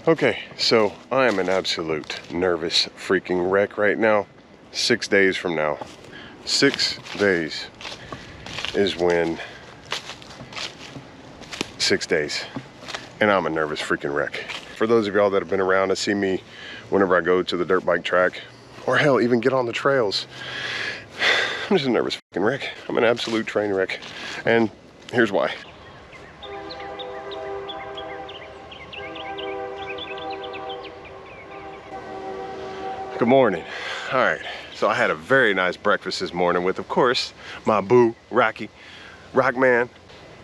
Okay, so I am an absolute nervous freaking wreck right now. 6 days from now. 6 days is when 6 days. And I'm a nervous freaking wreck. For those of y'all that have been around and see me whenever I go to the dirt bike track, or hell, even get on the trails, I'm just a nervous freaking wreck. I'm an absolute train wreck. And here's why. Good morning. All right, so I had a very nice breakfast this morning with, of course, my boo, Rockman.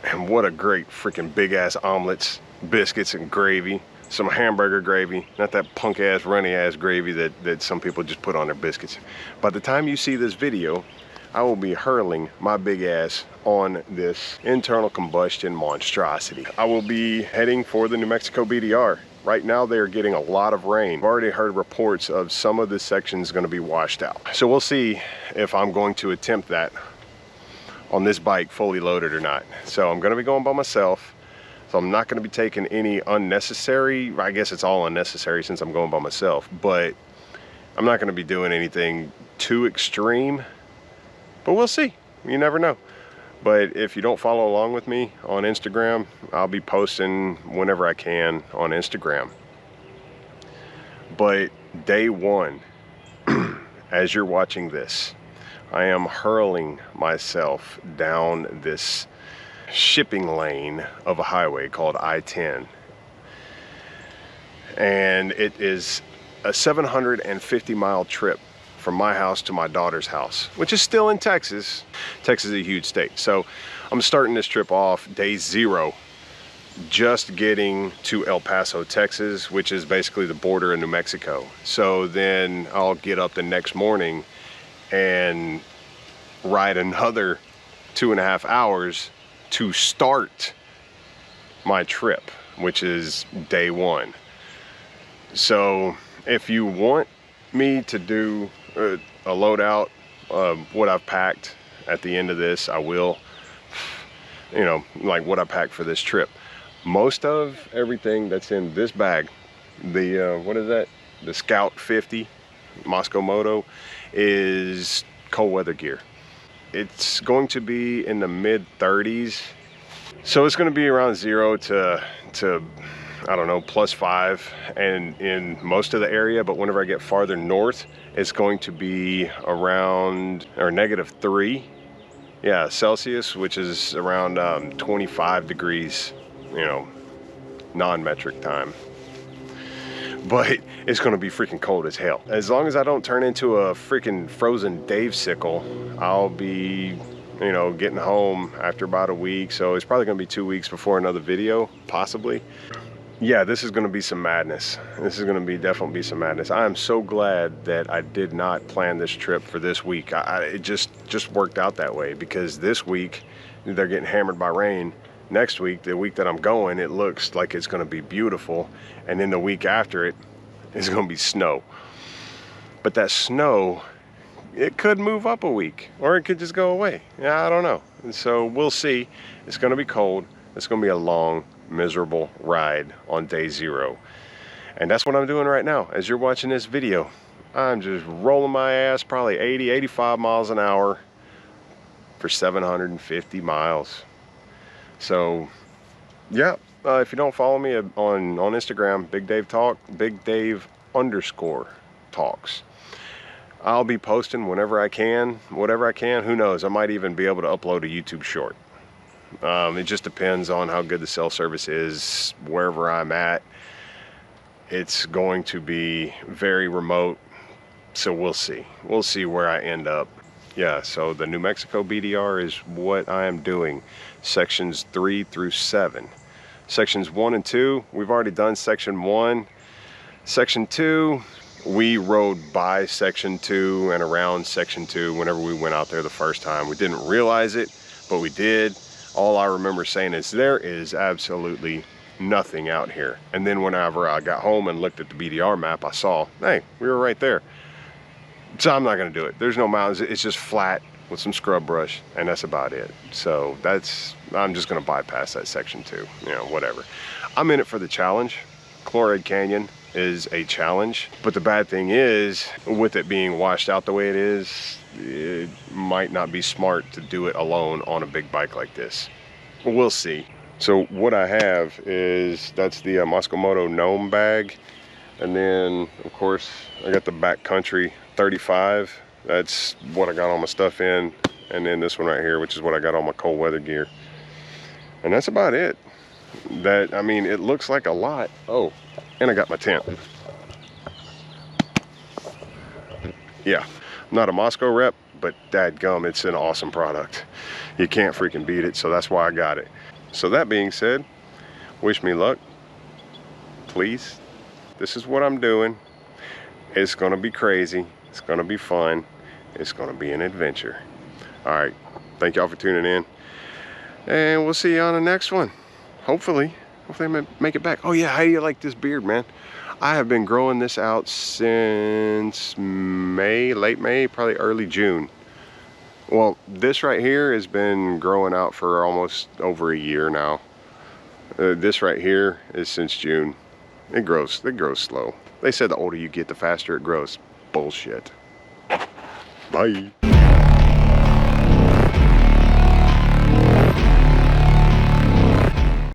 And what a great freaking big ass omelets, biscuits and gravy, some hamburger gravy, not that punk ass, runny ass gravy that some people just put on their biscuits. By the time you see this video, I will be hurling my big ass on this internal combustion monstrosity. I will be heading for the New Mexico BDR. Right now they're getting a lot of rain. I've already heard reports of some of this section is going to be washed out. So we'll see if I'm going to attempt that on this bike fully loaded or not. So I'm going to be going by myself. So I'm not going to be taking any unnecessary, I guess it's all unnecessary since I'm going by myself, but I'm not going to be doing anything too extreme, but we'll see. You never know. But if you don't follow along with me on Instagram, I'll be posting whenever I can on Instagram. But day one, as you're watching this, I am hurling myself down this shipping lane of a highway called I-10. And it is a 750-mile trip from my house to my daughter's house, which is still in Texas. Texas is a huge state. So I'm starting this trip off day 0, just getting to El Paso, Texas, which is basically the border of New Mexico. So then I'll get up the next morning and ride another 2.5 hours to start my trip, which is day 1. So if you want me to do a loadout of what I've packed at the end of this, I will. You know, like what I packed for this trip. Most of everything that's in this bag, the what is that? The Scout 50 Moscow Moto, is cold weather gear. It's going to be in the mid 30s. So it's going to be around 0 to I don't know, +5, and in most of the area, but whenever I get farther north, it's going to be around, or -3, yeah, Celsius, which is around 25 degrees, you know, non-metric time. But it's gonna be freaking cold as hell. As long as I don't turn into a freaking frozen Dave sickle, I'll be, you know, getting home after about a week. So it's probably gonna be 2 weeks before another video, possibly. Yeah, this is gonna be some madness. This is gonna be definitely some madness. I am so glad that I did not plan this trip for this week. It just worked out that way, because this week they're getting hammered by rain. Next week, the week that I'm going, it looks like it's gonna be beautiful. And then the week after it is gonna be snow. But that snow, it could move up a week, or it could just go away. Yeah, I don't know. And so we'll see. It's gonna be cold. It's gonna be a long, miserable ride on day 0. And that's what I'm doing right now. As you're watching this video, I'm just rolling my ass probably 80, 85 miles an hour for 750 miles. So yeah, if you don't follow me on Instagram, Big Dave _talks, I'll be posting whenever I can, whatever I can. Who knows, I might even be able to upload a YouTube short. It just depends on how good the cell service is wherever I'm at. It's going to be very remote, so we'll see. We'll see where I end up. Yeah, so the New Mexico BDR is what I am doing. Sections 3 through 7. Sections 1 and 2, we've already done section 1. Section 2, we rode by section 2 and around section 2 whenever we went out there the first time. We didn't realize it, but we did. All I remember saying is there is absolutely nothing out here. And then whenever I got home and looked at the BDR map, I saw, hey, we were right there. So I'm not gonna do it. There's no mountains, it's just flat with some scrub brush, and that's about it. So I'm just gonna bypass that section 2, you know, whatever. I'm in it for the challenge. Chloride Canyon is a challenge, but the bad thing is, with it being washed out the way it is, it might not be smart to do it alone on a big bike like this. We'll see. So what I have is, that's the Moto Gnome bag, and then of course I got the backcountry 35. That's what I got all my stuff in, and then this one right here, which is what I got all my cold weather gear, and that's about it. That, I mean, it looks like a lot. Oh, and I got my tent. Yeah, I'm not a Moscow rep, but dadgum, it's an awesome product. You can't freaking beat it, so that's why I got it. So that being said, wish me luck, please. This is what I'm doing. It's gonna be crazy. It's gonna be fun. It's gonna be an adventure. All right, thank y'all for tuning in, and we'll see you on the next one. Hopefully I make it back. Oh yeah, how do you like this beard, man? I have been growing this out since May, late May, probably early June. Well, this right here has been growing out for almost over a year now. This right here is since June. It grows slow. They said the older you get, the faster it grows. Bullshit. Bye.